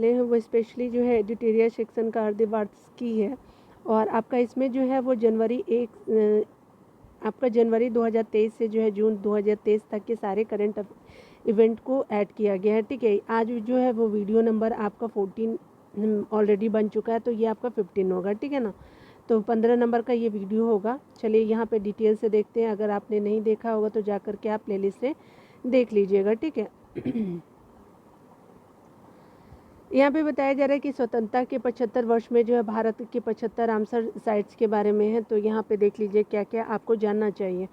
हैं वो स्पेशली जो है एडिटोरियल सेक्शन का अर्धवार्षिकी है, और आपका इसमें जो है वो आपका जनवरी 2023 से जो है जून 2023 तक के सारे करंट इवेंट को ऐड किया गया है। ठीक है, आज जो है वो वीडियो नंबर आपका 14 ऑलरेडी बन चुका है, तो ये आपका 15 होगा। ठीक है ना, तो 15 नंबर का ये वीडियो होगा। चलिए यहाँ पे डिटेल से देखते हैं। अगर आपने नहीं देखा होगा तो जा कर के आप प्लेलिस्ट से देख लीजिएगा। ठीक है। यहाँ पे बताया जा रहा है कि स्वतंत्रता के 75 वर्ष में जो है भारत के 75 रामसर साइट्स के बारे में है। तो यहाँ पे देख लीजिए क्या क्या आपको जानना चाहिए।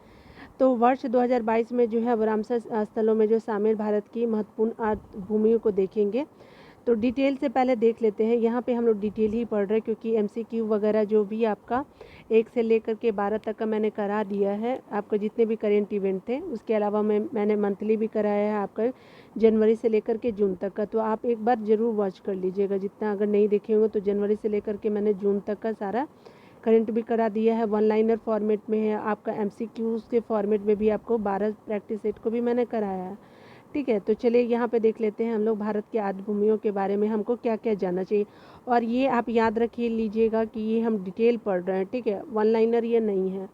तो वर्ष 2022 में जो है रामसर स्थलों में जो शामिल भारत की महत्वपूर्ण भूमियों को देखेंगे। तो डिटेल से पहले देख लेते हैं। यहाँ पे हम लोग डिटेल ही पढ़ रहे हैं क्योंकि एमसीक्यू वगैरह जो भी आपका 1 से लेकर के 12 तक का मैंने करा दिया है। आपका जितने भी करेंट इवेंट थे, उसके अलावा मैंने मंथली भी कराया है आपका जनवरी से लेकर के जून तक का। तो आप एक बार ज़रूर वॉच कर लीजिएगा जितना, अगर नहीं देखे होंगे तो जनवरी से लेकर के मैंने जून तक का सारा करंट भी करा दिया है। वन लाइनर फॉर्मेट में है, आपका एमसीक्यूज के फॉर्मेट में भी आपको 12 प्रैक्टिस सेट को भी मैंने कराया है। ठीक है, तो चलिए यहाँ पे देख लेते हैं हम लोग भारत के आद्य भूमियों के बारे में हमको क्या क्या जानना चाहिए। और ये आप याद रखिए लीजिएगा कि ये हम डिटेल पढ़ रहे हैं। ठीक है, वन लाइनर ये नहीं है।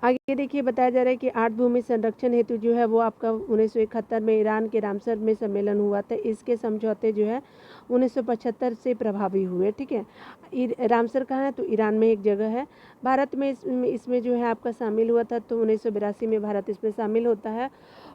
आगे देखिए बताया जा रहा है कि आर्द्र भूमि संरक्षण हेतु जो है वो आपका 1971 में ईरान के रामसर में सम्मेलन हुआ था। इसके समझौते जो है 1975 से प्रभावी हुए। ठीक है, रामसर कहाँ है? तो ईरान में एक जगह है। भारत में इसमें जो है आपका शामिल हुआ था, तो 1982 में भारत इसमें शामिल होता है।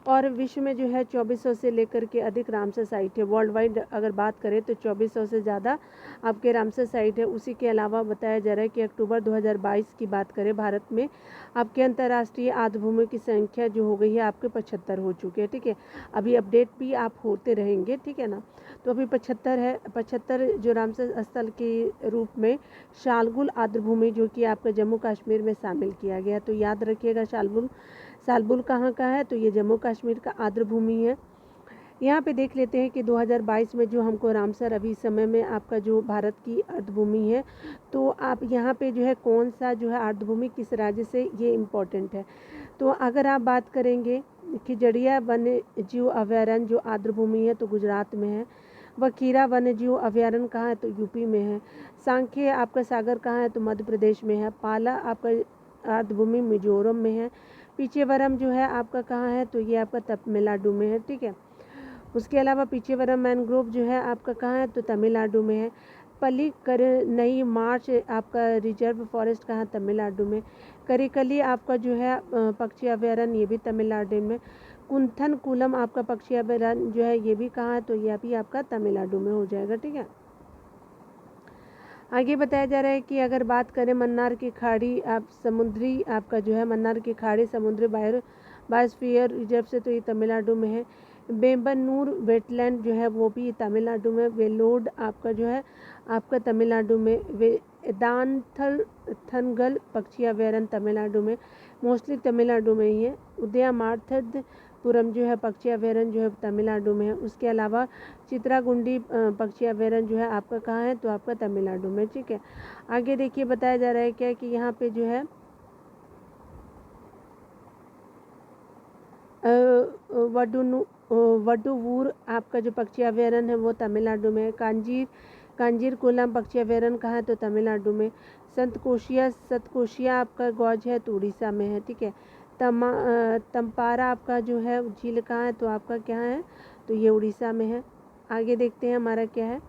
और विश्व में जो है 2400 से लेकर के अधिक रामसर साइट है। वर्ल्ड वाइड अगर बात करें तो 2400 से ज़्यादा आपके रामसर साइट है। उसी के अलावा बताया जा रहा है कि अक्टूबर 2022 की बात करें, भारत में आपके अंतर्राष्ट्रीय आर्द्र भूमि की संख्या जो हो गई है आपके 75 हो चुके हैं। ठीक है, अभी अपडेट भी आप होते रहेंगे। ठीक है ना, तो अभी 75 है। 75 जो रामसर स्थल के रूप में शालबुल आर्द्र भूमि जो कि आपका जम्मू कश्मीर में शामिल किया गया। तो याद रखिएगा शालबुल कहाँ का है? तो ये जम्मू कश्मीर का आर्द्र भूमि है। यहाँ पे देख लेते हैं कि 2022 में जो हमको रामसर अभी समय में आपका जो भारत की अर्धभूमि है, तो आप यहाँ पे जो है कौन सा जो है अर्धभूमि किस राज्य से, ये इम्पोर्टेंट है। तो अगर आप बात करेंगे कि जड़िया वन्य जीव अभयारण्य जो आर्द्रभूमि है तो गुजरात में है। वखीरा वन्य जीव अभयारण्य कहाँ है? तो यूपी में है। सांख्य आपका सागर कहाँ है? तो मध्य प्रदेश में है। पाला आपका आर्द्रभूमि मिजोरम में है। पीछेवरम जो है आपका कहाँ है? तो ये आपका तमिलनाडु में है। ठीक है, उसके अलावा पीछेवरम मैनग्रोव जो है आपका कहाँ है? तो तमिलनाडु में है। पल्लीकरनई मार्च आपका रिजर्व फॉरेस्ट कहाँ? तमिलनाडु में। करिकली आपका जो है पक्षी अभयारण्य, ये भी तमिलनाडु में। कुंथनकुलम आपका पक्षी अभयारण्य जो है ये भी कहाँ है? तो यह भी आपका तमिलनाडु में हो जाएगा। ठीक है, आगे बताया जा रहा है कि अगर बात करें मन्नार की खाड़ी, आप समुद्री आपका जो है मन्नार की खाड़ी समुद्री बायोस्फीयर रिजर्व से, तो ये तमिलनाडु में है। बेम्बनूर वेटलैंड जो है वो भी तमिलनाडु में। वेलोड आपका जो है आपका तमिलनाडु में। वेदांथल पक्षी अभयारण्य तमिलनाडु में, मोस्टली तमिलनाडु में ही है। उदयमार्थपुरम जो है पक्षी अभयारण्य जो है तमिलनाडु में है। उसके अलावा चित्रागुंडी पक्षी अभयारण्य जो है आपका कहाँ है? तो आपका तमिलनाडु में। ठीक है, आगे देखिए बताया जा रहा है क्या कि यहाँ पे जो है वडुवूर आपका जो पक्षी अभयारण्य है वो तमिलनाडु में है। कांजीरकुलम पक्षी अभयारण्य कहाँ है? तो तमिलनाडु में। सतकोशिया आपका गौज है तो उड़ीसा में है। ठीक है, तम्पारा आपका जो है झील कहाँ है? तो आपका क्या है? तो ये उड़ीसा में है। आगे देखते हैं हमारा क्या है।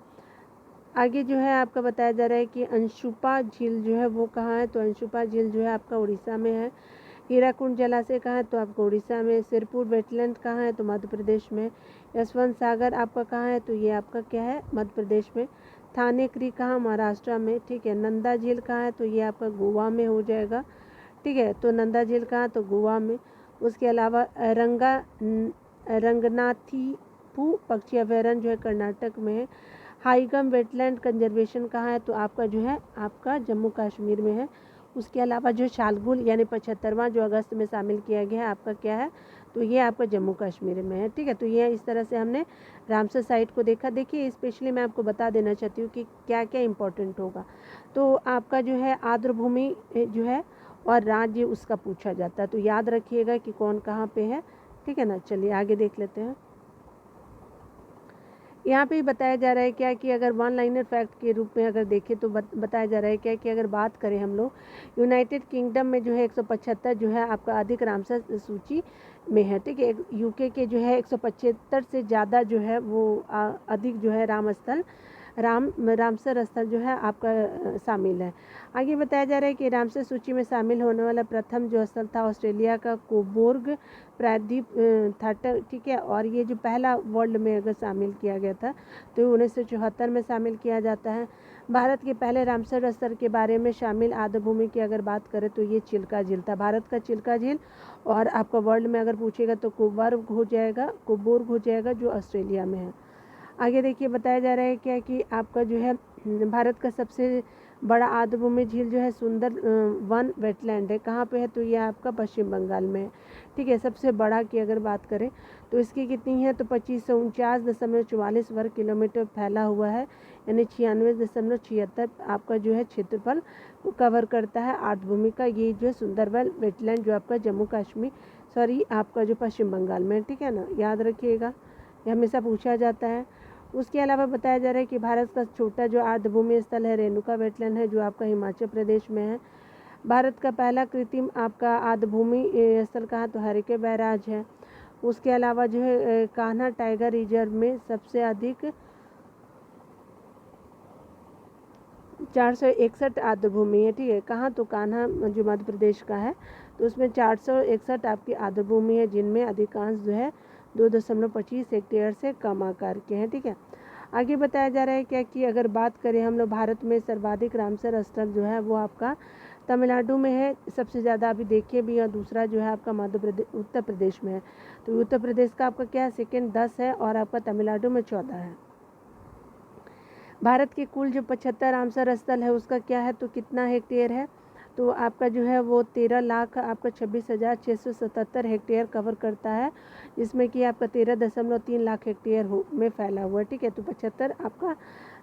आगे जो है आपका बताया जा रहा है कि अंशुपा झील जो है वो कहाँ है? तो अंशुपा झील जो है आपका उड़ीसा में है। हीराकुंड जलाशय कहाँ है? तो आपको उड़ीसा में। सिरपुर वेटलैंड कहाँ है? तो मध्य प्रदेश में। यशवंत सागर आपका कहाँ है? तो ये आपका क्या है? मध्य प्रदेश में। थाने क्रीक कहाँ? महाराष्ट्र में। ठीक है, नंदा झील कहाँ है? तो ये आपका गोवा में हो जाएगा। ठीक है, तो नंदा झील कहाँ? तो गोवा में। उसके अलावा रंगनाथीपू पक्षी अभयारण्य जो है कर्नाटक में है। हाईगम वेटलैंड कंजर्वेशन कहाँ है? तो आपका जो है आपका जम्मू कश्मीर में है। उसके अलावा जो शालबुल यानी 75वां जो अगस्त में शामिल किया गया है आपका क्या है? तो ये आपका जम्मू कश्मीर में है। ठीक है, तो ये इस तरह से हमने रामसर साइट को देखा। देखिए स्पेशली मैं आपको बता देना चाहती हूँ कि क्या क्या इम्पोर्टेंट होगा। तो आपका जो है आर्द्र भूमि जो है और राज्य उसका पूछा जाता है, तो याद रखिएगा कि कौन कहाँ पे है। ठीक है ना, चलिए आगे देख लेते हैं। यहाँ पे बताया जा रहा है क्या कि अगर वन लाइनर फैक्ट के रूप में अगर देखें तो बताया जा रहा है क्या कि अगर बात करें हम लोग यूनाइटेड किंगडम में जो है 175 जो है आपका अधिक रामसर सूची में है, ठीक है। यूके के जो है 175 से ज़्यादा जो है वो अधिक जो है रामसर स्थल जो है आपका शामिल है। आगे बताया जा रहा है कि रामसर सूची में शामिल होने वाला प्रथम जो स्थल था ऑस्ट्रेलिया का कोबोर्ग प्रायद्वीप था, ठीक है। और ये जो पहला वर्ल्ड में अगर शामिल किया गया था तो 1974 में शामिल किया जाता है। भारत के पहले रामसर स्थल के बारे में शामिल आर्द्रभूमि की अगर बात करें तो ये चिल्का झील था, भारत का चिल्का झील। और आपका वर्ल्ड में अगर पूछेगा तो कोबोर्ग हो जाएगा जो ऑस्ट्रेलिया में है। आगे देखिए बताया जा रहा है क्या कि आपका जो है भारत का सबसे बड़ा आर्द्रभूमि झील जो है सुंदर वन वेटलैंड है, कहाँ पे है तो ये आपका पश्चिम बंगाल में है, ठीक है। सबसे बड़ा की अगर बात करें तो इसकी कितनी है तो 2549.44 वर्ग किलोमीटर फैला हुआ है, यानी 96.76 आपका जो है क्षेत्रफल को कवर करता है आर्द्रभूमि का। ये जो है सुंदरबन वेटलैंड जो आपका जम्मू कश्मीर आपका जो पश्चिम बंगाल में है, ठीक है ना, याद रखिएगा, ये हमेशा पूछा जाता है। उसके अलावा बताया जा रहा है कि भारत का छोटा जो आर्द्रभूमि स्थल है रेणुका वेटलैंड है जो आपका हिमाचल प्रदेश में है। भारत का पहला कृत्रिम आपका आर्द्रभूमि स्थल कहाँ तो हरिके बैराज है। उसके अलावा जो है कान्हा टाइगर रिजर्व में सबसे अधिक 461 आर्द्रभूमि है, ठीक है। कहाँ तो कान्हा जो मध्य प्रदेश का है तो उसमें 461 आपकी आर्द्रभूमि है, जिनमें अधिकांश जो है 2.25 हेक्टेयर से कम आकार के हैं, ठीक है। आगे बताया जा रहा है क्या कि अगर बात करें हम लोग भारत में सर्वाधिक रामसर स्थल जो है वो आपका तमिलनाडु में है सबसे ज़्यादा, अभी देखिए भी, और दूसरा जो है आपका उत्तर प्रदेश में है। तो उत्तर प्रदेश का आपका क्या है सेकेंड 10 है और आपका तमिलनाडु में 14 है। भारत के कुल जो 75 रामसर स्थल है उसका क्या है तो कितना हेक्टेयर है तो आपका जो है वो 13 लाख आपका 26,677 हेक्टेयर कवर करता है, जिसमें कि आपका 13.3 लाख हेक्टेयर में फैला हुआ है, ठीक है। तो 75 आपका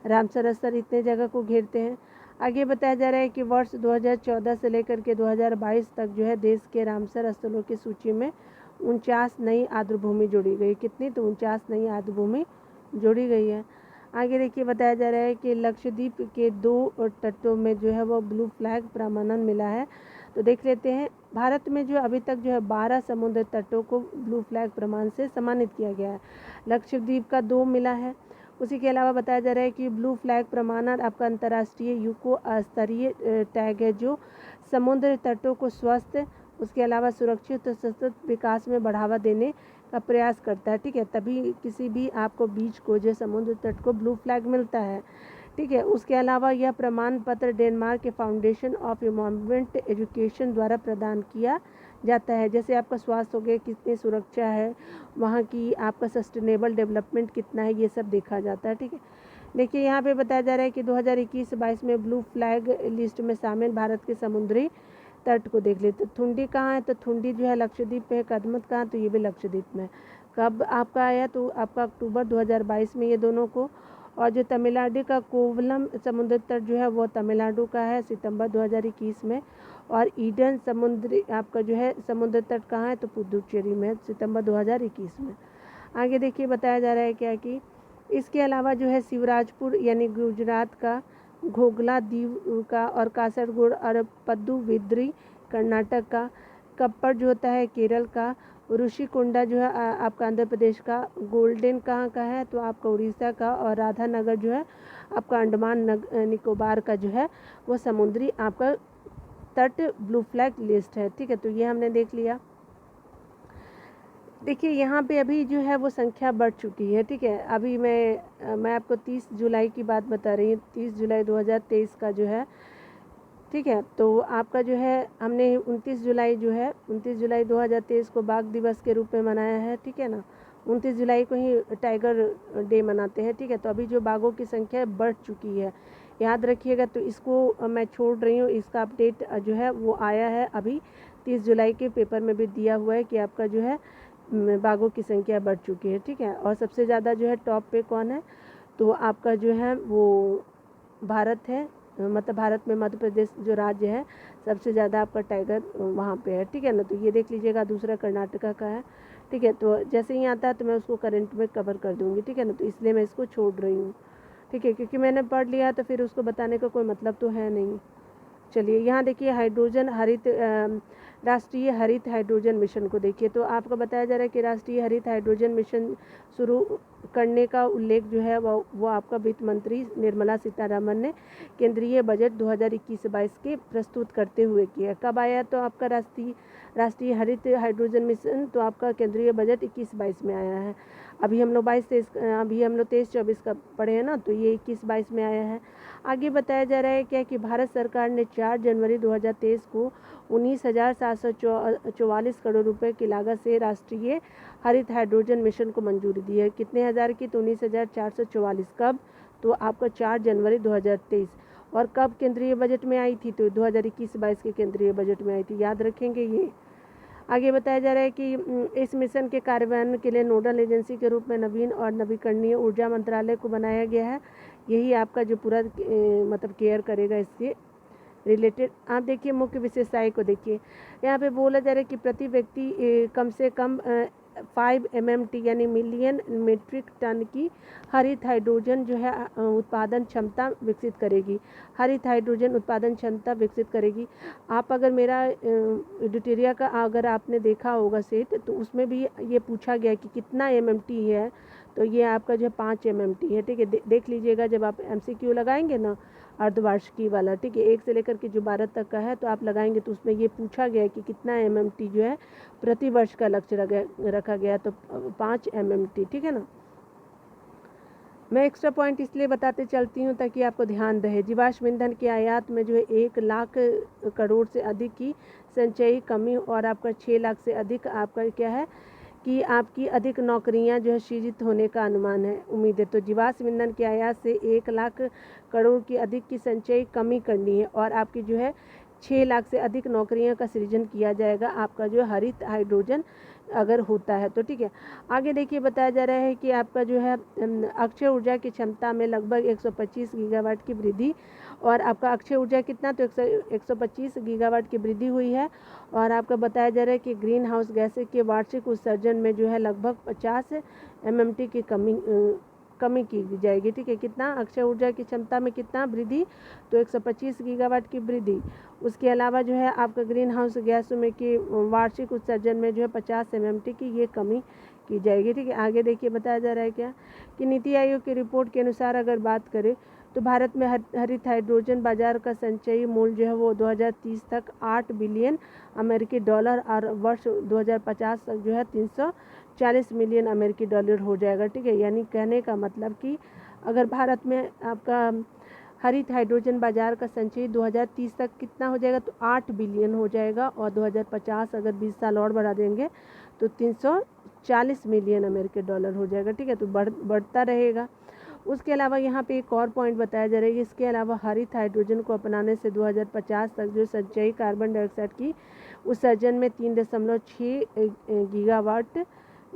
रामसर स्थल इतने जगह को घेरते हैं। आगे बताया जा रहा है कि वर्ष 2014 से लेकर के 2022 तक जो है देश के रामसर स्थलों की सूची में 49 नई आर्द्रभूमि जोड़ी गई। कितनी तो 49 नई आर्द्रभूमि जोड़ी गई है। आगे देखिए बताया जा रहा है कि लक्षद्वीप के 2 तटों में जो है वो ब्लू फ्लैग प्रमाणन मिला है। तो देख लेते हैं, भारत में जो अभी तक जो है 12 समुद्र तटों को ब्लू फ्लैग प्रमाण से सम्मानित किया गया है, लक्षद्वीप का 2 मिला है। उसी के अलावा बताया जा रहा है कि ब्लू फ्लैग प्रमाणन आपका अंतर्राष्ट्रीय यूको स्तरीय टैग है जो समुद्र तटों को स्वस्थ, उसके अलावा सुरक्षित और सतत विकास में बढ़ावा देने का प्रयास करता है, ठीक है। तभी किसी भी आपको बीच को जो समुद्र तट को ब्लू फ्लैग मिलता है, ठीक है। उसके अलावा यह प्रमाण पत्र डेनमार्क के फाउंडेशन ऑफ इन्वायरमेंट एजुकेशन द्वारा प्रदान किया जाता है। जैसे आपका स्वास्थ्य हो गया, कितनी सुरक्षा है वहाँ की, आपका सस्टेनेबल डेवलपमेंट कितना है, ये सब देखा जाता है, ठीक है। देखिए यहाँ पे बताया जा रहा है कि 2021-22 में ब्लू फ्लैग लिस्ट में शामिल भारत के समुद्री तट को देख लेते। थुंडी कहाँ है तो थुंडी जो है लक्षद्वीप पे है। कदमत कहाँ तो ये भी लक्षद्वीप में है। कब आपका आया तो आपका अक्टूबर 2022 में ये दोनों को। और जो तमिलनाडु का कोवलम समुद्र तट जो है वो तमिलनाडु का है सितंबर 2021 में। और ईडन समुद्री आपका जो है समुद्र तट कहाँ है तो पुदुचेरी में सितंबर 2021 में। आगे देखिए बताया जा रहा है क्या कि इसके अलावा जो है शिवराजपुर यानी गुजरात का, घोघला दीव का, और कासरगोड और पदुविद्री कर्नाटक का, कप्पड़ जो होता है केरल का, ऋषिकुंडा जो है आपका आंध्र प्रदेश का, गोल्डन कहाँ का है तो आपका उड़ीसा का, और राधानगर जो है आपका अंडमान निकोबार का जो है वो समुद्री आपका तट ब्लू फ्लैग लिस्ट है, ठीक है। तो ये हमने देख लिया। देखिए यहाँ पे अभी जो है वो संख्या बढ़ चुकी है, ठीक है। अभी मैं आपको 30 जुलाई की बात बता रही हूँ, 30 जुलाई 2023 का जो है, ठीक है। तो आपका जो है हमने 29 जुलाई 2023 को बाघ दिवस के रूप में मनाया है, ठीक है ना। 29 जुलाई को ही टाइगर डे मनाते हैं, ठीक है। तो अभी जो बाघों की संख्या बढ़ चुकी है, याद रखिएगा। तो इसको मैं छोड़ रही हूँ, इसका अपडेट जो है वो आया है अभी 30 जुलाई के पेपर में भी दिया हुआ है कि आपका जो है बाघों की संख्या बढ़ चुकी है, ठीक है। और सबसे ज़्यादा जो है टॉप पे कौन है तो आपका जो है वो भारत है, मतलब भारत में मध्य प्रदेश जो राज्य है सबसे ज़्यादा आपका टाइगर वहाँ पे है, ठीक है ना। तो ये देख लीजिएगा। दूसरा कर्नाटका का है, ठीक है। तो जैसे ही आता है तो मैं उसको करंट में कवर कर दूँगी, ठीक है ना। तो इसलिए मैं इसको छोड़ रही हूँ, ठीक है, क्योंकि मैंने पढ़ लिया तो फिर उसको बताने का कोई मतलब तो है नहीं। चलिए यहाँ देखिए राष्ट्रीय हरित हाइड्रोजन मिशन को देखिए। तो आपको बताया जा रहा है कि राष्ट्रीय हरित हाइड्रोजन मिशन शुरू करने का उल्लेख जो है वो आपका वित्त मंत्री निर्मला सीतारमण ने केंद्रीय बजट 2021-22 के प्रस्तुत करते हुए किया। कब आया तो आपका राष्ट्रीय हरित हाइड्रोजन मिशन तो आपका केंद्रीय बजट 21-22 में आया है। अभी हम लोग 23-24 का पढ़े हैं ना, तो ये 21-22 में आया है। आगे बताया जा रहा है क्या कि भारत सरकार ने 4 जनवरी 2023 को 19,744 करोड़ रुपए की लागत से राष्ट्रीय हरित हाइड्रोजन मिशन को मंजूरी दी है। कितने हज़ार की? तो 19,444। कब? तो आपका 4 जनवरी 2023। और कब केंद्रीय बजट में आई थी? तो 2021-22 के केंद्रीय बजट में आई थी, याद रखेंगे ये। आगे बताया जा रहा है कि इस मिशन के कार्यान्वयन के लिए नोडल एजेंसी के रूप में नवीन और नवीकरणीय ऊर्जा मंत्रालय को बनाया गया है। यही आपका जो पूरा मतलब केयर करेगा इससे रिलेटेड। आप देखिए मुख्य विशेषताएं को देखिए। यहाँ पे बोला जा रहा है कि प्रति व्यक्ति कम से कम 5 MMT यानी मिलियन मीट्रिक टन की हरित हाइड्रोजन जो है उत्पादन क्षमता विकसित करेगी। हरित हाइड्रोजन उत्पादन क्षमता विकसित करेगी। आप अगर मेरा एडिटोरिया का अगर आपने देखा होगा सेट, तो उसमें भी ये पूछा गया कि कितना MMT है। तो ये आपका जो है 5 MMT है, ठीक है। देख लीजिएगा जब आप MCQ लगाएंगे ना अर्धवार्षिकी वाला, ठीक है, 1 से लेकर के जो 12 तक का है, तो आप लगाएंगे तो उसमें ये पूछा गया है कि कितना MMT जो है प्रति वर्ष का लक्ष्य रखा गया, तो 5 MMT, ठीक है ना। मैं एक्स्ट्रा पॉइंट इसलिए बताते चलती हूँ ताकि आपको ध्यान रहे। जीवाश्म ईंधन के आयात में जो है 1 लाख करोड़ से अधिक की संचयी कमी और आपका 6 लाख से अधिक आपका क्या है कि आपकी अधिक नौकरियां जो है सृजित होने का अनुमान है, उम्मीद है। तो जीवाश्म ईंधन के आयात से 1 लाख करोड़ की अधिक की संचयी कमी करनी है और आपकी जो है 6 लाख से अधिक नौकरियां का सृजन किया जाएगा आपका जो हरित हाइड्रोजन अगर होता है तो, ठीक है। आगे देखिए बताया जा रहा है कि आपका जो है अक्षय ऊर्जा की क्षमता में लगभग 125 गीगावाट की वृद्धि और आपका अक्षय ऊर्जा कितना, तो 125 गीगावाट की वृद्धि हुई है। और आपका बताया जा रहा है कि ग्रीन हाउस गैस के वार्षिक उत्सर्जन में जो है लगभग 50 MMT की कमी की जाएगी, ठीक है। कितना अक्षय ऊर्जा की क्षमता में कितना वृद्धि, तो 125 गीगावाट की वृद्धि। उसके अलावा जो है आपका ग्रीन हाउस गैसों में कि वार्षिक उत्सर्जन में जो है 50 MMT की ये कमी की जाएगी, ठीक है। आगे देखिए बताया जा रहा है क्या कि नीति आयोग की रिपोर्ट के अनुसार अगर बात करें तो भारत में हरित हाइड्रोजन बाजार का संचयी मूल्य जो है वो 2030 तक 8 बिलियन अमेरिकी डॉलर और वर्ष 2050 तक जो है 340 मिलियन अमेरिकी डॉलर हो जाएगा, ठीक है। यानी कहने का मतलब कि अगर भारत में आपका हरित हाइड्रोजन बाजार का संचयी 2030 तक कितना हो जाएगा, तो 8 बिलियन हो जाएगा और 2050 अगर 20 साल और बढ़ा देंगे तो 340 मिलियन अमेरिकी डॉलर हो जाएगा, ठीक है। तो बढ़ता रहेगा। उसके अलावा यहाँ पे एक और पॉइंट बताया जा रहा है कि इसके अलावा हरित हाइड्रोजन को अपनाने से 2050 तक जो संचयी कार्बन डाइऑक्साइड की उत्सर्जन में 3.6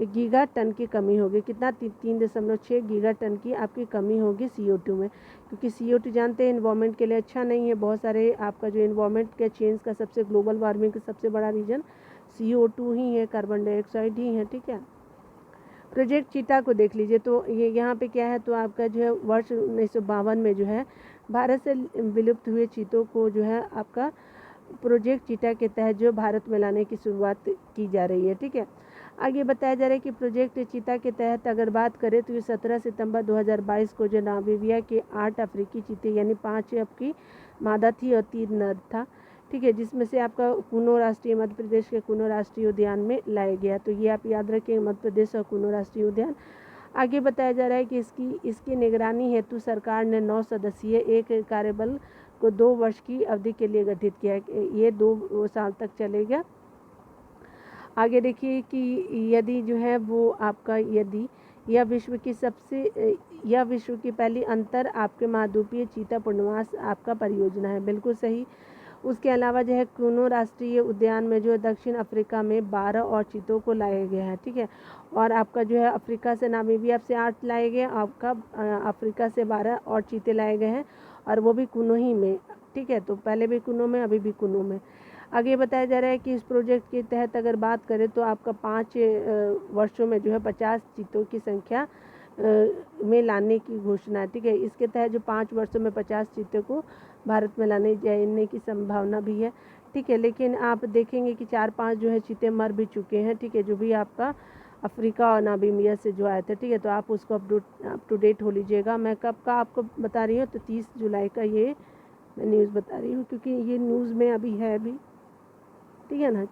गीगा टन की कमी होगी। कितना? 3.6 गीगा टन की आपकी कमी होगी CO2 में, क्योंकि CO2 जानते हैं इन्वायरमेंट के लिए अच्छा नहीं है। बहुत सारे आपका जो इन्वायरमेंट के चेंज का सबसे ग्लोबल वार्मिंग का सबसे बड़ा रीजन CO2 ही है, कार्बन डाइऑक्साइड ही है, ठीक है। प्रोजेक्ट चीता को देख लीजिए। तो ये यहाँ पे क्या है, तो आपका जो है वर्ष 1952 में जो है भारत से विलुप्त हुए चीतों को जो है आपका प्रोजेक्ट चीता के तहत जो भारत में लाने की शुरुआत की जा रही है, ठीक है। आगे बताया जा रहा है कि प्रोजेक्ट चीता के तहत अगर बात करें तो ये 17 सितंबर 2022 को जो नामीबिया के 8 अफ्रीकी चीते यानी 5 आपकी मादा थी और 3 नर था, ठीक है, जिसमें से आपका कुनो राष्ट्रीय मध्य प्रदेश के कुनो राष्ट्रीय उद्यान में लाया गया। तो ये आप याद रखें, मध्य प्रदेश और कुनो राष्ट्रीय उद्यान। आगे बताया जा रहा है कि इसकी निगरानी हेतु सरकार ने 9 सदस्यीय एक कार्यबल को 2 वर्ष की अवधि के लिए गठित किया है। ये 2 साल तक चलेगा। आगे देखिए कि यदि जो है वो आपका यदि यह विश्व की पहली अंतर आपके महाद्वीपीय चीता पुनर्वास आपका परियोजना है, बिल्कुल सही। उसके अलावा जो है कुनो राष्ट्रीय उद्यान में जो है दक्षिण अफ्रीका में 12 और चीतों को लाया गया है, ठीक है। और आपका जो है अफ्रीका से नामीबिया से 8 लाए गए, आपका अफ्रीका से 12 और चीते लाए गए हैं और वो भी कुनो ही में, ठीक है। तो पहले भी कुनो में, अभी भी कुनो में। आगे बताया जा रहा है कि इस प्रोजेक्ट के तहत अगर बात करें तो आपका 5 वर्षों में जो है 50 चीतों की संख्या में लाने की घोषणा है, ठीक है। इसके तहत जो 5 वर्षों में 50 चीतों को भारत में लाने जाने की संभावना भी है, ठीक है। लेकिन आप देखेंगे कि 4-5 जो है चीते मर भी चुके हैं, ठीक है, जो भी आपका अफ्रीका और नामीबिया से जो आए थे, ठीक है। तो आप उसको अप टू डेट हो लीजिएगा। मैं कब का आपको बता रही हूँ, तो 30 जुलाई का ये मैं न्यूज़ बता रही हूँ, क्योंकि ये न्यूज़ में अभी है अभी, ठीक है ना।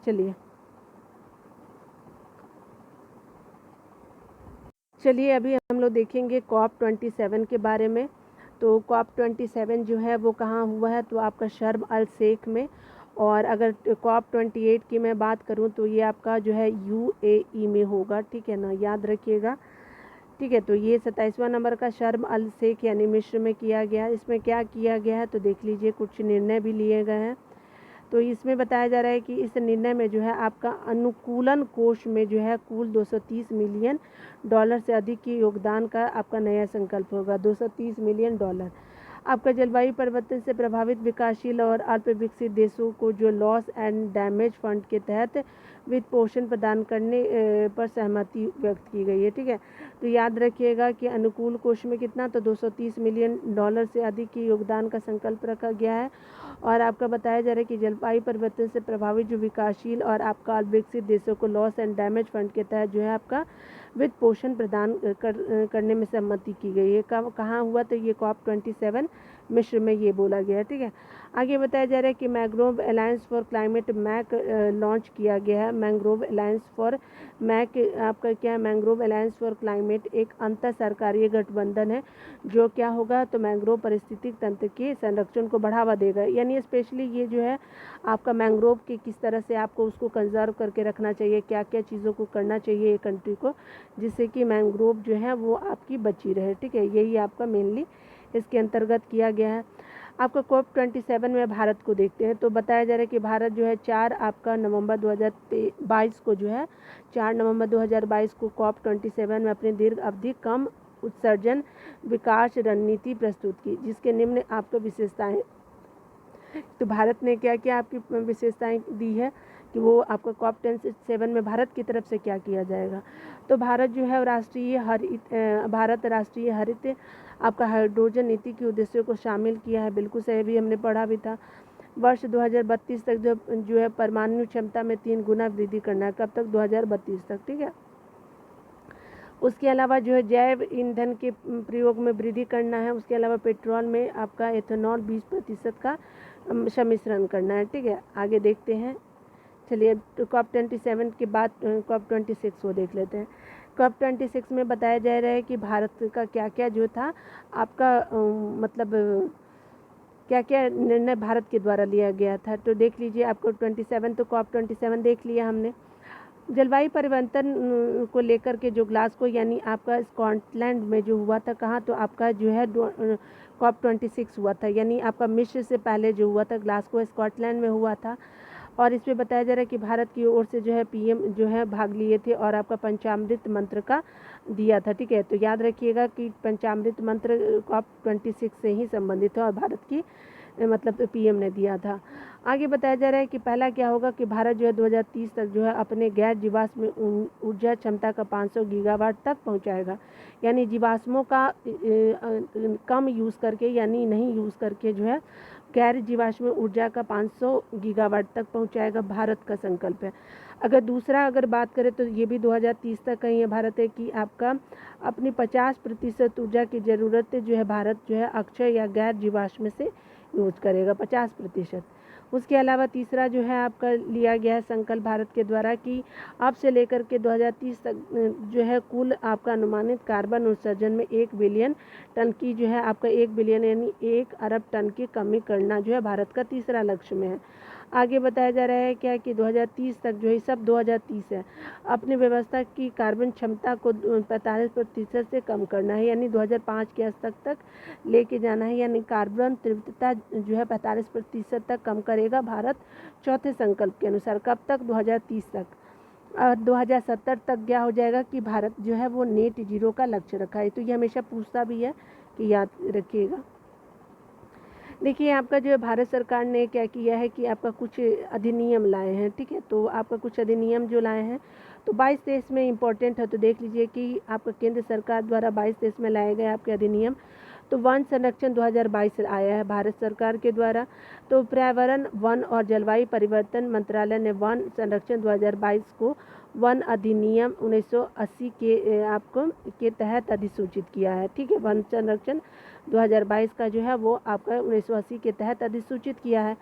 चलिए अभी हम लोग देखेंगे COP27 के बारे में। तो COP27 जो है वो कहाँ हुआ है, तो आपका शर्म अल शेख में। और अगर COP28 की मैं बात करूँ तो ये आपका जो है UAE में होगा, ठीक है ना, याद रखिएगा, ठीक है। तो ये 27वां नंबर का शर्म अल शेख यानी मिस्र में किया गया। इसमें क्या किया गया है तो देख लीजिए, कुछ निर्णय भी लिए गए हैं। तो इसमें बताया जा रहा है कि इस निर्णय में जो है आपका अनुकूलन कोष में जो है कुल 230 मिलियन डॉलर से अधिक की योगदान का आपका नया संकल्प होगा। 230 मिलियन डॉलर आपका जलवायु परिवर्तन से प्रभावित विकासशील और अल्प विकसित देशों को जो लॉस एंड डैमेज फंड के तहत वित्त पोषण प्रदान करने पर सहमति व्यक्त की गई है, ठीक है। तो याद रखिएगा कि अनुकूल कोष में कितना, तो 230 मिलियन डॉलर से अधिक की योगदान का संकल्प रखा गया है। और आपका बताया जा रहा है कि जलवायु परिवर्तन से प्रभावित जो विकासशील और आपका विकसित देशों को लॉस एंड डैमेज फंड के तहत जो है आपका वित्त पोषण प्रदान करने में सहमति की गई है। कहाँ हुआ, तो ये COP27 मिस्र में ये बोला गया है, ठीक है। आगे बताया जा रहा है कि mangrove alliance for climate MAC launch किया गया है। मैंग्रोव अलायंस फॉर मैक आपका क्या है, मैंग्रोव अलायंस फॉर क्लाइमेट एक अंतर सरकारी गठबंधन है जो क्या होगा, तो मैंग्रोव पारिस्थितिक तंत्र के संरक्षण को बढ़ावा देगा। यानी स्पेशली ये जो है आपका मैंग्रोव के किस तरह से आपको उसको कंजर्व करके रखना चाहिए, क्या क्या चीज़ों को करना चाहिए एक कंट्री को, जिससे कि मैंग्रोव जो है वो आपकी बची रहे, ठीक है। यही आपका मेनली इसके अंतर्गत किया गया है। आपका COP27 में भारत को देखते हैं तो बताया जा रहा है कि भारत जो है 4 आपका नवंबर 2022 को जो है 4 नवंबर 2022 को COP27 में अपनी दीर्घ अवधि कम उत्सर्जन विकास रणनीति प्रस्तुत की, जिसके निम्न आपको विशेषताएं। तो भारत ने क्या क्या आपकी विशेषताएं दी है कि वो आपका COP27 में भारत की तरफ से क्या किया जाएगा। तो भारत जो है भारत राष्ट्रीय हरित आपका हाइड्रोजन नीति के उद्देश्यों को शामिल किया है। बिल्कुल सही, भी हमने पढ़ा भी था। वर्ष 2032 तक जो है परमाणु क्षमता में 3 गुना वृद्धि करना है। कब तक, 2032 तक, ठीक है। उसके अलावा जो है जैव ईंधन के प्रयोग में वृद्धि करना है। उसके अलावा पेट्रोल में आपका एथेनॉल 20% का सम्मिश्रण करना है, ठीक है। आगे देखते हैं, चलिए COP27 के बाद COP26 को देख लेते हैं। COP26 में बताया जा रहा है कि भारत का क्या क्या जो था आपका मतलब क्या क्या निर्णय भारत के द्वारा लिया गया था। तो देख लीजिए आपको 27, तो COP27 देख लिया हमने। जलवायु परिवर्तन को लेकर के जो ग्लासगो यानी आपका स्कॉटलैंड में जो हुआ था, कहाँ, तो आपका जो है COP26 हुआ था, यानी आपका मिस्र से पहले जो हुआ था ग्लासगो स्कॉटलैंड में हुआ था। और इसमें बताया जा रहा है कि भारत की ओर से जो है PM जो है भाग लिए थे और आपका पंचामृत मंत्र का दिया था, ठीक है। तो याद रखिएगा कि पंचामृत मंत्र COP26 से ही संबंधित है और भारत की मतलब PM ने दिया था। आगे बताया जा रहा है कि पहला क्या होगा कि भारत जो है 2030 तक जो है अपने गैर जीवाश्म ऊर्जा क्षमता का 500 गीगावाट तक पहुंचाएगा। यानी जीवाश्मों का कम यूज़ करके यानी नहीं यूज़ करके जो है गैर जीवाश्म ऊर्जा का 500 गीगावाट तक पहुंचाएगा, भारत का संकल्प है। अगर बात करें तो ये भी 2030 तक का ही है भारत है कि आपका अपनी 50% ऊर्जा की ज़रूरत जो है भारत जो है अक्षय या गैर जीवाश्म से यूज करेगा, 50%। उसके अलावा तीसरा जो है आपका लिया गया है संकल्प भारत के द्वारा कि अब से लेकर के 2030 तक जो है कुल आपका अनुमानित कार्बन उत्सर्जन में 1 बिलियन टन की जो है आपका 1 बिलियन यानी 1 अरब टन की कमी करना जो है भारत का तीसरा लक्ष्य में है। आगे बताया जा रहा है क्या कि 2030 तक जो है सब 2030 है अपनी व्यवस्था की कार्बन क्षमता को 45% से कम करना है, यानी 2005 के स्तर तक लेके जाना है, यानी कार्बन तीव्रता जो है 45% तक कम करेगा भारत चौथे संकल्प के अनुसार। कब तक, 2030 तक। और 2070 तक क्या हो जाएगा कि भारत जो है वो नेट जीरो का लक्ष्य रखा है। तो ये हमेशा पूछता भी है कि याद रखिएगा। देखिए, आपका जो है भारत सरकार ने क्या किया है कि आपका कुछ अधिनियम लाए हैं, ठीक है? तो आपका कुछ अधिनियम जो लाए हैं, तो 22 देश में इम्पोर्टेंट है, तो देख लीजिए कि आपका केंद्र सरकार द्वारा 22 देश में लाए गए आपके अधिनियम। तो वन संरक्षण 2022 आया है भारत सरकार के द्वारा। तो पर्यावरण, वन और जलवायु परिवर्तन मंत्रालय ने वन संरक्षण 2022 को वन अधिनियम 1980 के आपको के तहत अधिसूचित किया है, ठीक है? वन संरक्षण 2022 का जो है वो आपका 1980 के तहत अधिसूचित किया है।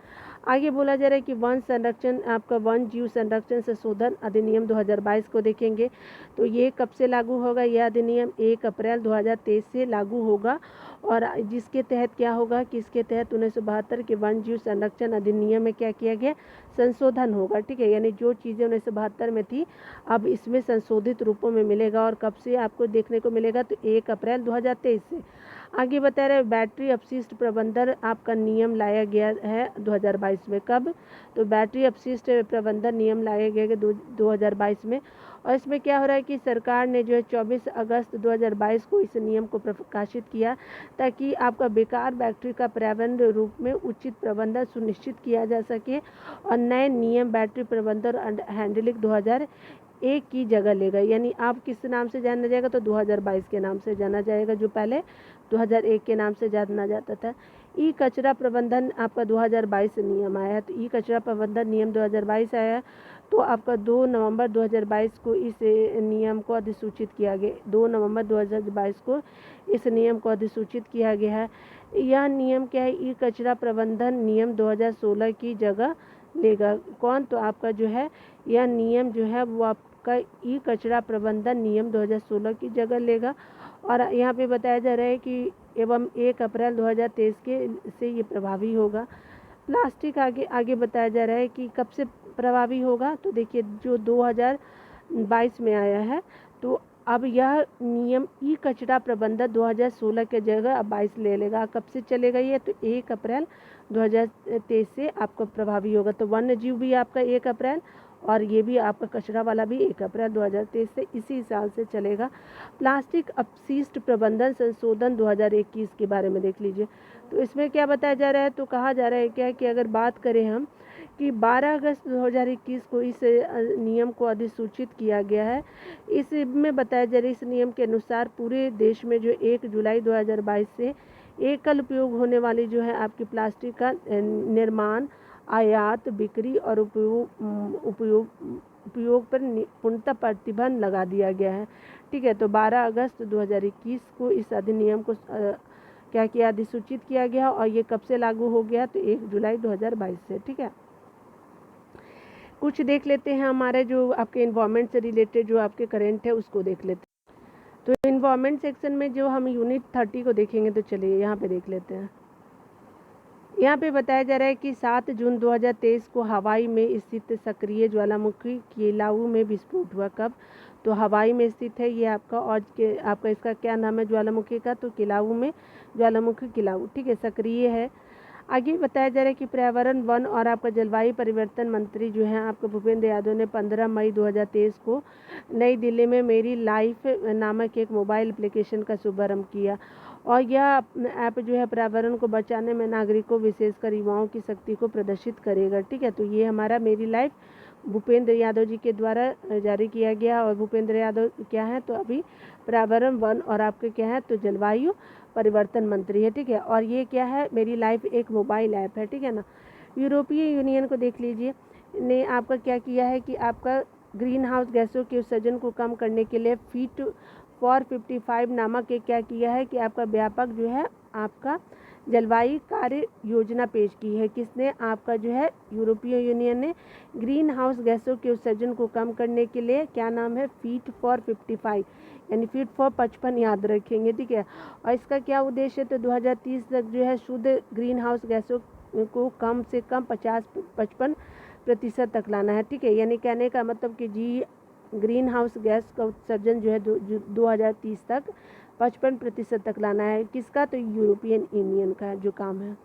आगे बोला जा रहा है कि वन संरक्षण आपका वन जीव संरक्षण संशोधन अधिनियम 2022 को देखेंगे तो ये कब से लागू होगा? यह अधिनियम 1 अप्रैल 2023 से लागू होगा और जिसके तहत क्या होगा कि इसके तहत 1972 के वन जीव संरक्षण अधिनियम में क्या किया गया? संशोधन होगा, ठीक है? यानी जो चीज़ें 1972 में थी अब इसमें संशोधित रूपों में मिलेगा और कब से आपको देखने को मिलेगा? तो 1 अप्रैल 2023 से। आगे बता रहे बैटरी अपशिष्ट प्रबंधन आपका नियम लाया गया है 2022 में। कब? तो बैटरी अपशिष्ट प्रबंधन नियम लाया गया 2022 में और इसमें क्या हो रहा है कि सरकार ने जो है 24 अगस्त 2022 को इस नियम को प्रकाशित किया ताकि आपका बेकार बैटरी का पर्यावरण रूप में उचित प्रबंधन सुनिश्चित किया जा सके और नए नियम बैटरी प्रबंधन और हैंडलिंग 2001 की जगह लेगा। यानी आप किस नाम से जाना जाएगा? तो 2022 के नाम से जाना जाएगा, जो पहले 2001 के नाम से जाना जाता था। ई कचरा प्रबंधन आपका 2022 नियम आया है। तो ई कचरा प्रबंधन नियम 2022 आया है तो आपका 2 नवंबर 2022 को इस नियम को अधिसूचित किया गया। 2 नवंबर 2022 को इस नियम को अधिसूचित किया गया है। यह नियम क्या है? ई कचरा प्रबंधन नियम 2016 की जगह लेगा। कौन? तो आपका जो है यह नियम जो है वो आपका ई कचरा प्रबंधन नियम 2016 की जगह लेगा और यहाँ पे बताया जा रहा है कि एवं 1 अप्रैल 2023 के से ये प्रभावी होगा। प्लास्टिक आगे बताया जा रहा है कि कब से प्रभावी होगा? तो देखिए जो 2022 में आया है तो अब यह नियम ई कचरा प्रबंधन 2016 के जगह अब 22 ले लेगा। कब से चलेगा ये? तो 1 अप्रैल 2023 से आपको प्रभावी होगा। तो वन्य जीव भी आपका 1 अप्रैल और ये भी आपका कचरा वाला भी 1 अप्रैल 2023 से इसी साल से चलेगा। प्लास्टिक अपशिष्ट प्रबंधन संशोधन 2021 के बारे में देख लीजिए। तो इसमें क्या बताया जा रहा है? तो कहा जा रहा है क्या कि अगर बात करें हम कि 12 अगस्त 2021 को इस नियम को अधिसूचित किया गया है। इसमें बताया जा रहा है इस नियम के अनुसार पूरे देश में जो 1 जुलाई 2022 से एकल उपयोग होने वाली जो है आपकी प्लास्टिक का निर्माण, आयात, बिक्री और उपयोग पर पूर्णतः प्रतिबंध लगा दिया गया है, ठीक है? तो 12 अगस्त 2021 को इस अधिनियम को क्या किया? अधिसूचित किया गया और ये कब से लागू हो गया? तो 1 जुलाई 2022 से, ठीक है? कुछ देख लेते हैं हमारे जो आपके इन्वायरमेंट से रिलेटेड जो आपके करंट है उसको देख लेते हैं। तो इन्वायरमेंट सेक्शन में जो हम यूनिट 30 को देखेंगे तो चलिए यहाँ पे देख लेते हैं। यहाँ पे बताया जा रहा है कि 7 जून 2023 को हवाई में स्थित सक्रिय ज्वालामुखी किलाऊ में विस्फोट हुआ। कब? तो हवाई में स्थित है ये आपका और आपका इसका क्या नाम है ज्वालामुखी का? तो किलाऊ में ज्वालामुखी किलाऊ, ठीक है? सक्रिय है। आगे बताया जा रहा है कि पर्यावरण, वन और आपका जलवायु परिवर्तन मंत्री जो हैं आपका भूपेंद्र यादव ने 15 मई 2023 को नई दिल्ली में मेरी लाइफ नामक एक मोबाइल एप्लीकेशन का शुभारंभ किया और यह ऐप जो है पर्यावरण को बचाने में नागरिकों विशेषकर युवाओं की शक्ति को प्रदर्शित करेगा, ठीक है? तो ये हमारा मेरी लाइफ भूपेंद्र यादव जी के द्वारा जारी किया गया और भूपेंद्र यादव क्या है? तो अभी पर्यावरण, वन और आपके क्या है? तो जलवायु परिवर्तन मंत्री है, ठीक है? और ये क्या है? मेरी लाइफ एक मोबाइल ऐप है, ठीक है ना? यूरोपीय यूनियन को देख लीजिए ने आपका क्या किया है कि आपका ग्रीन हाउस गैसों के उत्सर्जन को कम करने के लिए फिट फॉर 55 नामक एक क्या किया है कि आपका व्यापक जो है आपका जलवायु कार्य योजना पेश की है। किसने? आपका जो है यूरोपीय यूनियन ने ग्रीन हाउस गैसों के उत्सर्जन को कम करने के लिए क्या नाम है? फिट फॉर 55 यानी फिट फॉर 55 याद रखेंगे, ठीक है? और इसका क्या उद्देश्य है? तो 2030 तक जो है शुद्ध ग्रीन हाउस गैसों को कम से कम 55% तक लाना है, ठीक है? यानी कहने का मतलब कि जी ग्रीन हाउस गैस का उत्सर्जन जो है 2030 तक 55% तक लाना है। किसका? तो यूरोपियन यूनियन का जो काम है।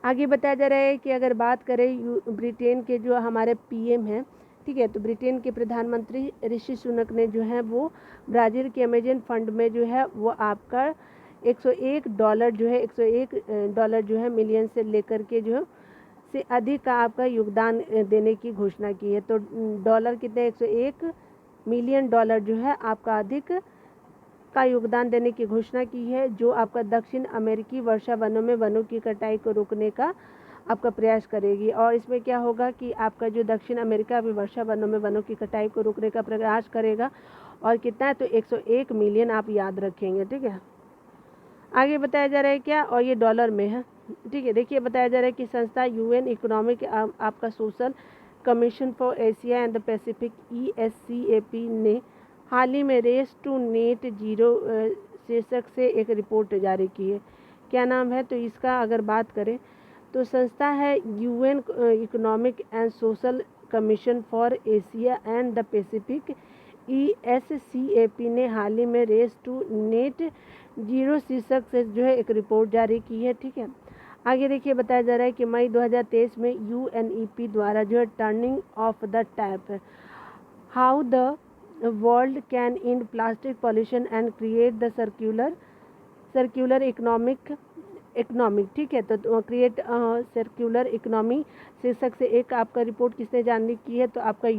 आगे बताया जा रहा है कि अगर बात करें ब्रिटेन के जो हमारे पीएम हैं, ठीक है? तो ब्रिटेन के प्रधानमंत्री ऋषि सुनक ने जो है वो ब्राज़ील के अमेजन फंड में जो है वो आपका $101 जो है $101 जो है मिलियन से लेकर के जो से अधिक का आपका योगदान देने की घोषणा की है। तो डॉलर कितने, $101 मिलियन जो है आपका अधिक का योगदान देने की घोषणा की है, जो आपका दक्षिण अमेरिकी वर्षा वनों में वनों की कटाई को रोकने का आपका प्रयास करेगी। और इसमें क्या होगा कि आपका जो दक्षिण अमेरिका में वर्षा वनों में वनों की कटाई को रोकने का प्रयास करेगा। और कितना है, तो 101 मिलियन आप याद रखेंगे, ठीक है। आगे बताया जा रहा है क्या, और ये डॉलर में है, ठीक है। देखिए बताया जा रहा है कि संस्था UN इकोनॉमिक आपका social commission for Asia and the Pacific ESCAP ने हाल ही में रेस टू नेट जीरो शीर्षक से एक रिपोर्ट जारी की है। क्या नाम है, तो इसका अगर बात करें तो संस्था है UN economic and social commission for Asia and the Pacific ESCAP ने हाल ही में रेस टू नेट जीरो शीर्षक से जो है एक रिपोर्ट जारी की है, ठीक है। आगे देखिए बताया जा रहा है कि मई 2023 में UNEP द्वारा जो है turning of the tap, how the world can and plastic pollution and create the circular economic, ठीक है। तो क्रिएट सर्कुलर इकोनॉमी शीर्षक से एक आपका रिपोर्ट किसने जारी की है, तो आपका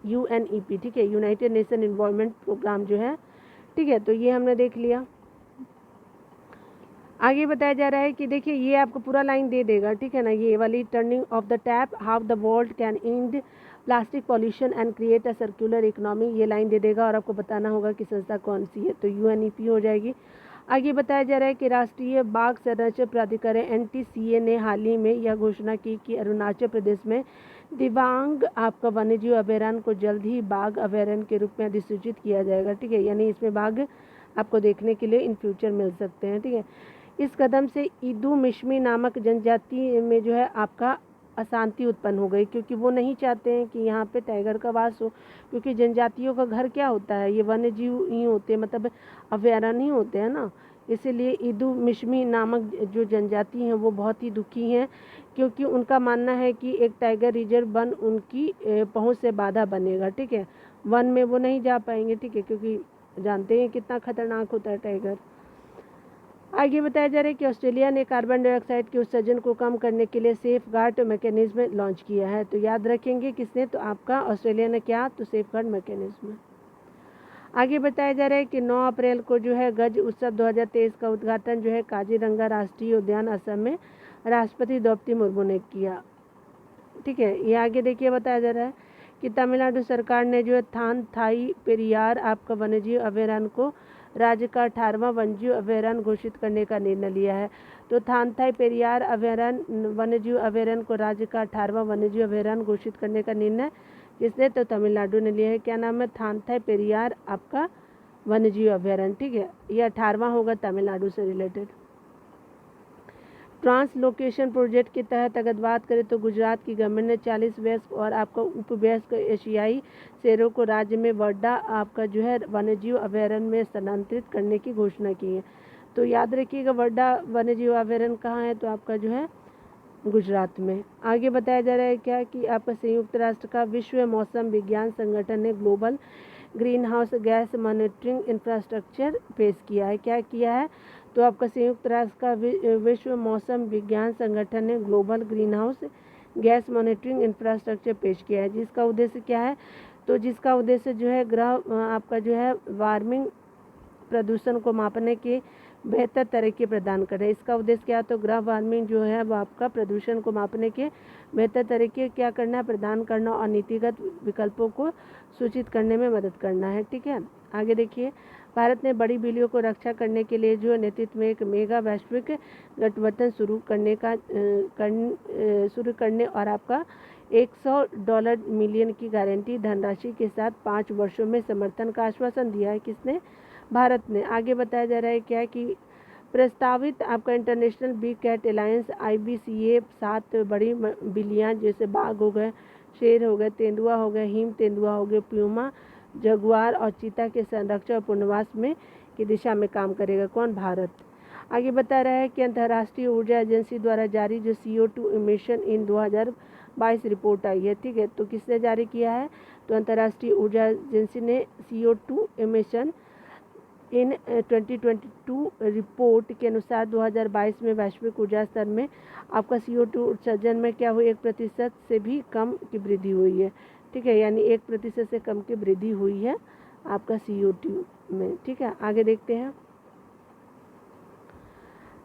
UNEP, ठीक है, यूनाइटेड नेशन एनवायरनमेंट प्रोग्राम जो है, ठीक है। तो ये हमने देख लिया। आगे बताया जा रहा है कि देखिए ये आपको पूरा लाइन दे देगा, ठीक है ना, ये वाली turning of the tap, how the world can and plastic pollution and create a circular economy, ये लाइन दे देगा और आपको बताना होगा कि संस्था कौन सी है, तो UNEP हो जाएगी। आगे बताया जा रहा है कि राष्ट्रीय बाघ संरक्षण प्राधिकरण NTCA ने हाल ही में यह घोषणा की कि अरुणाचल प्रदेश में दिबांग आपका वन्यजीव अभयारण्य को जल्द ही बाघ अभयारण्य के रूप में अधिसूचित किया जाएगा, ठीक है। यानी इसमें बाघ आपको देखने के लिए इन फ्यूचर मिल सकते हैं, ठीक है। इस कदम से इदू मिश्मी नामक जनजाति में जो है आपका अशांति उत्पन्न हो गई, क्योंकि वो नहीं चाहते हैं कि यहाँ पे टाइगर का वास हो, क्योंकि जनजातियों का घर क्या होता है, ये वन्य जीव ही होते हैं, मतलब अभयारण्य ही होते हैं ना। इसीलिए इदू मिश्मी नामक जो जनजाति हैं वो बहुत ही दुखी हैं, क्योंकि उनका मानना है कि एक टाइगर रिजर्व वन उनकी पहुँच से बाधा बनेगा, ठीक है। वन में वो नहीं जा पाएंगे, ठीक है, क्योंकि जानते हैं कितना खतरनाक होता है टाइगर। आगे बताया जा रहा है कि ऑस्ट्रेलिया ने कार्बन डाइऑक्साइड के उत्सर्जन को कम करने के लिए सेफ गार्ड मैकेनिज्म लॉन्च किया है। तो याद रखेंगे किसने, तो आपका ऑस्ट्रेलिया ने, क्या, तो सेफ गार्ड मैकेनिज्म। आगे बताया जा रहा है कि 9 अप्रैल को जो है गज उत्सव 2023 का उद्घाटन जो है काजीरंगा राष्ट्रीय उद्यान असम में राष्ट्रपति द्रौपदी मुर्मू ने किया, ठीक है। ये आगे देखिए बताया जा रहा है कि तमिलनाडु सरकार ने जो है थान थाई पेरियार आपका वन्यजीव अभयारण्य को राज्य का 18वां वन्यजीव अभयारण्य घोषित करने का निर्णय लिया है। तो थानथाई पेरियार अभयारण्य वन्यजीव अभयारण्य को राज्य का 18वां वन्यजीव अभयारण्य घोषित करने का निर्णय किसने, तो तमिलनाडु ने लिया है। क्या नाम है, थानथाई पेरियार आपका वन्यजीव अभयारण्य, ठीक है। ये 18वां होगा तमिलनाडु से रिलेटेड। ट्रांसलोकेशन प्रोजेक्ट के तहत अगर बात करें तो गुजरात की गवर्नमेंट ने 40 वयस्क और आपका उपवयस्क एशियाई शेरों को राज्य में वर्डा आपका जो है वन्यजीव अभयारण्य में स्थानांतरित करने की घोषणा की है। तो याद रखिएगा वर्डा वन्यजीव अभयारण्य कहाँ है, तो आपका जो है गुजरात में। आगे बताया जा रहा है क्या कि आपका संयुक्त राष्ट्र का विश्व मौसम विज्ञान संगठन ने global green house gas monitoring infrastructure पेश किया है। क्या किया है, तो आपका संयुक्त राष्ट्र का विश्व मौसम विज्ञान संगठन ने global green house gas monitoring infrastructure पेश किया है, जिसका उद्देश्य क्या है, तो जिसका उद्देश्य जो है ग्रह आपका जो है वार्मिंग प्रदूषण को मापने के बेहतर तरीके प्रदान करें। इसका उद्देश्य क्या है, तो ग्रह वार्मिंग जो है वो आपका प्रदूषण को मापने के बेहतर तरीके क्या करना है, प्रदान करना और नीतिगत विकल्पों को सूचित करने में मदद करना है, ठीक है। आगे देखिए, भारत ने बड़ी बिल्लियों को रक्षा करने के लिए जो नेतृत्व में एक मेगा वैश्विक गठबंधन शुरू करने और आपका $100 मिलियन की गारंटी धनराशि के साथ 5 वर्षों में समर्थन का आश्वासन दिया है। किसने, भारत ने। आगे बताया जा रहा है क्या कि प्रस्तावित आपका international big cat alliance IBCA 7 बड़ी बिल्लियाँ जैसे बाघ हो गए, शेर हो गए, तेंदुआ हो गए, हिम तेंदुआ हो गए, प्यूमा, जगुआर और चीता के संरक्षण और पुनर्वास में की दिशा में काम करेगा। कौन, भारत। आगे बता रहा है कि अंतर्राष्ट्रीय ऊर्जा एजेंसी द्वारा जारी जो CO2 इमिशन इन 2022 रिपोर्ट आई है, ठीक है। तो किसने जारी किया है, तो अंतर्राष्ट्रीय ऊर्जा एजेंसी ने CO2 इमिशन इन 2022 रिपोर्ट के अनुसार 2022 में वैश्विक ऊर्जा स्तर में आपका CO2 उत्सर्जन में क्या हुई, 1% से भी कम की वृद्धि हुई है। ठीक है, यानी 1% से कम की वृद्धि हुई है आपका CO2 में। ठीक है, आगे देखते हैं।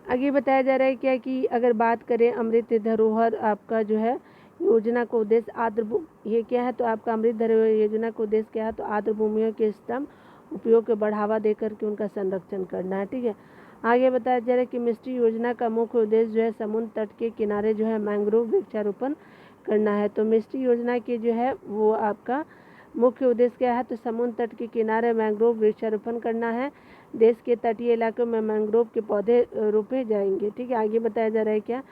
आगे बताया जा रहा है क्या कि अगर बात करें अमृत धरोहर आपका जो है योजना का उद्देश्य ये क्या है, तो आपका अमृत धरोहर योजना का उद्देश्य क्या है, तो आर्द्र भूमियों के स्तंभ उपयोग को बढ़ावा देकर के उनका संरक्षण करना है। ठीक है, आगे बताया जा रहा है कि मिस्ट्री योजना का मुख्य उद्देश्य जो है समुद्र तट के किनारे जो है मैंग्रोव वृक्षारोपण करना है। तो मिस्ट्री योजना के जो है वो आपका मुख्य उद्देश्य क्या है, तो समुद्र तट के किनारे मैंग्रोव वृक्षारोपण करना है। देश के तटीय इलाकों में मैंग्रोव के पौधे रोपे जाएंगे। ठीक है, आगे बताया जा रहा है क्या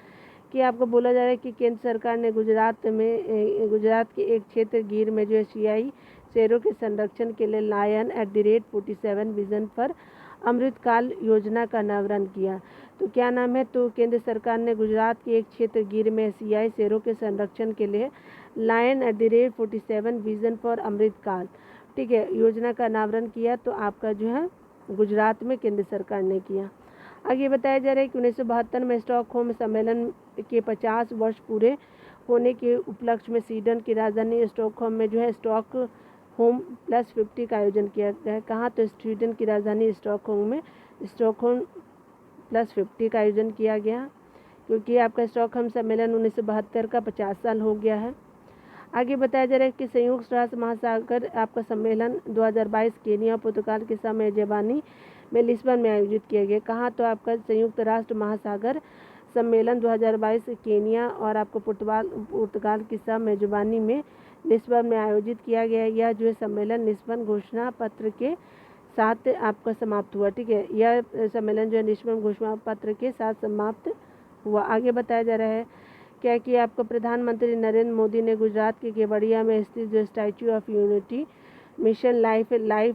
कि आपको बोला जा रहा है कि केंद्र सरकार ने गुजरात के एक क्षेत्र गिर में जो है सियाई शेरों के संरक्षण के लिए लायन @47 विजन पर अमृतकाल योजना का अनावरण किया। तो क्या नाम है, तो केंद्र सरकार ने गुजरात के एक क्षेत्र गिर में सियाई शेरों के संरक्षण के लिए लायन @47 विजन फॉर अमृतकाल, ठीक है, योजना का अनावरण किया। तो आपका जो है गुजरात में केंद्र सरकार ने किया। आगे बताया जा रहा है कि 1972 में स्टॉकहोम सम्मेलन के 50 वर्ष पूरे होने के उपलक्ष्य में स्वीडन की राजधानी स्टॉकहोम में जो है स्टॉकहोम +50 का आयोजन किया गया। कहाँ, तो स्वीडन की राजधानी स्टॉकहोम में स्टॉकहोम +50 का आयोजन किया गया, क्योंकि आपका स्टॉकहोम सम्मेलन 1972 का 50 साल हो गया है। आगे बताया जा रहा है कि संयुक्त राष्ट्र महासागर आपका सम्मेलन 2022 केनिया पुर्तगाल के समय मेजबानी में लिस्बन में आयोजित किया गया। कहाँ, तो आपका संयुक्त राष्ट्र महासागर सम्मेलन 2022 केनिया और आपको पुर्तगाल की सब मेजबानी में लिस्बन में आयोजित किया गया। यह जो है सम्मेलन लिस्बन घोषणा पत्र के साथ आपका समाप्त हुआ। ठीक है, यह सम्मेलन जो है लिस्बन घोषणा पत्र के साथ समाप्त हुआ। आगे बताया जा रहा है क्या कि आपको प्रधानमंत्री नरेंद्र मोदी ने गुजरात के केवड़िया में स्थित जो statue of unity mission life style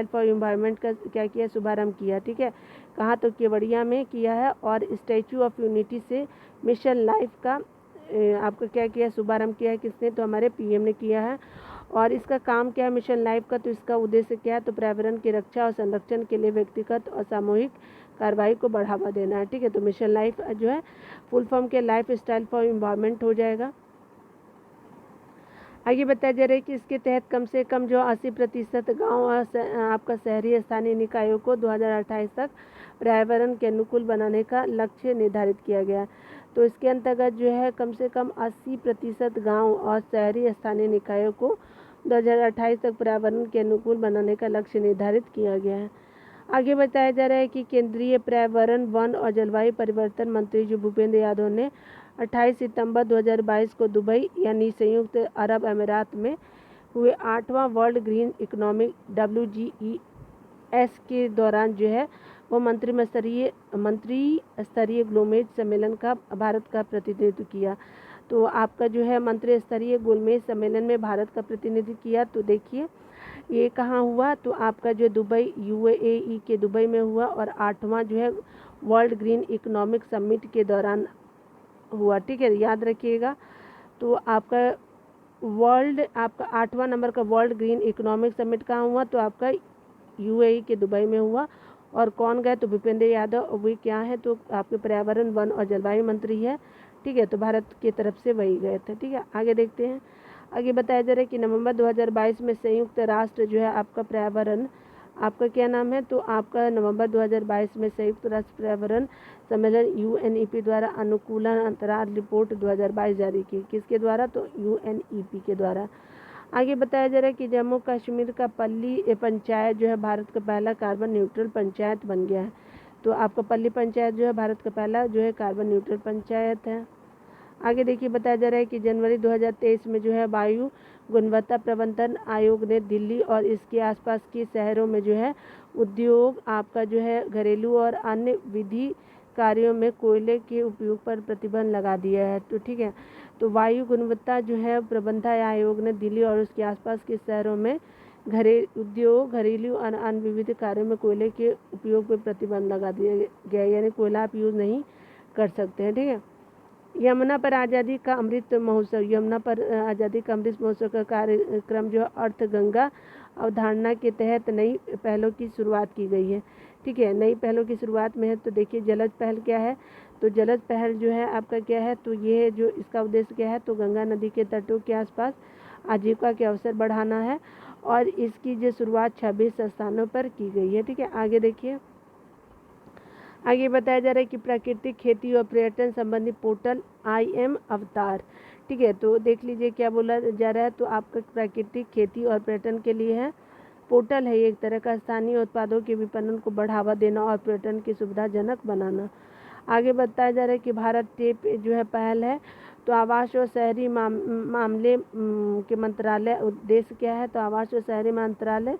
for environment का क्या किया, शुभारंभ किया। ठीक है, कहाँ, तो केवड़िया में किया है और स्टैच्यू ऑफ यूनिटी से मिशन लाइफ का आपका क्या किया, शुभारंभ किया है। किसने, तो हमारे PM ने किया है। और इसका काम क्या है मिशन लाइफ का, तो इसका उद्देश्य क्या है, तो पर्यावरण की रक्षा और संरक्षण के लिए व्यक्तिगत और सामूहिक कार्रवाई को बढ़ावा देना है। ठीक है, तो मिशन लाइफ जो है फुल फॉर्म के लाइफ स्टाइल फॉर एनवायरनमेंट हो जाएगा। आगे बताया जा रहा है कि इसके तहत कम से कम जो 80% गाँव और आपका शहरी स्थानीय निकायों को 2028 तक पर्यावरण के अनुकूल बनाने का लक्ष्य निर्धारित किया गया। तो इसके अंतर्गत जो है कम से कम 80% गाँव और शहरी स्थानीय निकायों को 2028 तक पर्यावरण के अनुकूल बनाने का लक्ष्य निर्धारित किया गया है। आगे बताया जा रहा है कि केंद्रीय पर्यावरण वन और जलवायु परिवर्तन मंत्री जो भूपेंद्र यादव ने 28 सितंबर 2022 को दुबई यानी संयुक्त अरब अमीरात में हुए 8वां वर्ल्ड ग्रीन इकोनॉमिक WGES के दौरान जो है वो मंत्री स्तरीय ग्लोमेज सम्मेलन का भारत का प्रतिनिधित्व किया। तो आपका जो है मंत्री स्तरीय ग्लोमेज सम्मेलन में भारत का प्रतिनिधित्व किया। तो देखिए ये कहाँ हुआ, तो आपका जो दुबई UAE के दुबई में हुआ और 8वां जो है वर्ल्ड ग्रीन इकोनॉमिक समिट के दौरान हुआ। ठीक है, याद रखिएगा। तो आपका 8वां नंबर का वर्ल्ड ग्रीन इकोनॉमिक समिट कहाँ हुआ, तो आपका UAE के दुबई में हुआ। और कौन गए, तो भूपेंद्र यादव, और वे क्या है, तो आपके पर्यावरण वन और जलवायु मंत्री है। ठीक है, तो भारत की तरफ से वही गए थे। ठीक है, आगे देखते हैं। आगे बताया जा रहा है कि नवंबर 2022 में संयुक्त राष्ट्र जो है आपका पर्यावरण आपका क्या नाम है, तो आपका नवंबर 2022 में संयुक्त राष्ट्र पर्यावरण सम्मेलन UNEP द्वारा अनुकूलन अंतराल रिपोर्ट 2022 जारी की। किसके द्वारा, तो UNEP के द्वारा। आगे बताया जा रहा है कि जम्मू कश्मीर का पल्ली पंचायत जो है भारत का पहला कार्बन न्यूट्रल पंचायत बन गया है। तो आपका पल्ली पंचायत जो है भारत का पहला जो है कार्बन न्यूट्रल पंचायत है। आगे देखिए बताया जा रहा है कि जनवरी 2023 में जो है वायु गुणवत्ता प्रबंधन आयोग ने दिल्ली और इसके आसपास के शहरों में जो है उद्योग आपका जो है घरेलू और अन्य विधि कार्यों में कोयले के उपयोग पर प्रतिबंध लगा दिया है। तो ठीक है, तो वायु गुणवत्ता जो है प्रबंधन आयोग ने दिल्ली और उसके आसपास के शहरों में उद्योग घरेलू और अन्य विविध कार्यों में कोयले के उपयोग पर प्रतिबंध लगा दिया गया, यानी कोयला आप यूज़ नहीं कर सकते हैं। ठीक है, यमुना पर आज़ादी का अमृत महोत्सव का कार्यक्रम जो अर्थ गंगा अवधारणा के तहत नई पहलों की शुरुआत की गई है। ठीक है, नई पहलों की शुरुआत में है तो देखिए जलज पहल क्या है, तो जलज पहल जो है आपका क्या है, तो ये जो इसका उद्देश्य क्या है, तो गंगा नदी के तटों के आसपास आजीविका के अवसर बढ़ाना है और इसकी जो शुरुआत 26 स्थानों पर की गई है। ठीक है, आगे देखिए, आगे बताया जा रहा है कि प्राकृतिक खेती और पर्यटन संबंधी पोर्टल IM अवतार। ठीक है, तो देख लीजिए क्या बोला जा रहा है, तो आपका प्राकृतिक खेती और पर्यटन के लिए है पोर्टल है, एक तरह का स्थानीय उत्पादों के विपणन को बढ़ावा देना और पर्यटन की सुविधाजनक बनाना। आगे बताया जा रहा है कि भारत टेप जो है पहल है, तो आवास और शहरी मामले के मंत्रालय उद्देश्य क्या है, तो आवास और शहरी मंत्रालय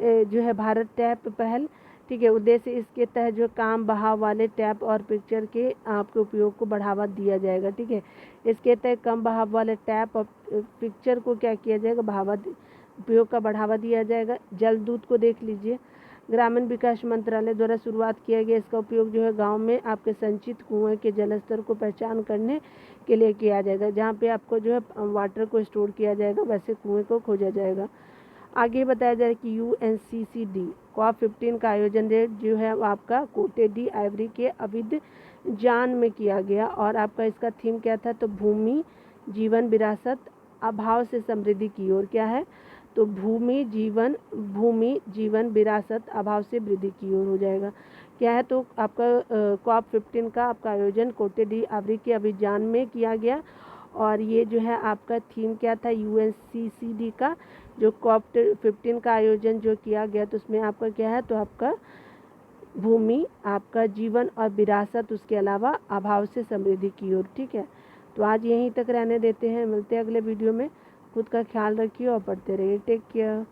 जो है भारत टैप पहल। ठीक है, उद्देश्य इसके तहत जो काम बहाव वाले टैप और पिक्चर के आपके उपयोग को बढ़ावा दिया जाएगा। ठीक है, इसके तहत कम बहाव वाले टैप और पिक्चर को क्या किया जाएगा, उपयोग का बढ़ावा दिया जाएगा। जल दूत को देख लीजिए, ग्रामीण विकास मंत्रालय द्वारा शुरुआत किया गया। इसका उपयोग जो है गांव में आपके संचित कुएं के जलस्तर को पहचान करने के लिए किया जाएगा। जहां पे आपको जो है वाटर को स्टोर किया जाएगा, वैसे कुएं को खोजा जाएगा। आगे बताया जा रहा है कि UNCCD COP15 का आयोजन जो है आपका कोटे डी आइवरी के अबिदजान में किया गया और आपका इसका थीम क्या था, तो भूमि जीवन विरासत अभाव से समृद्धि की ओर। क्या है, तो भूमि जीवन विरासत अभाव से वृद्धि की ओर हो जाएगा। क्या है, तो आपका COP15 का आपका आयोजन कोटे डी आइवरी के अबिदजान में किया गया और ये जो है आपका थीम क्या था, UNCCD का जो COP15 का आयोजन जो किया गया, तो उसमें आपका क्या है, तो आपका भूमि आपका जीवन और विरासत, उसके अलावा अभाव से समृद्धि की ओर। ठीक है, तो आज यहीं तक रहने देते हैं, मिलते हैं अगले वीडियो में। खुद का ख्याल रखिए और पढ़ते रहिए। Take care.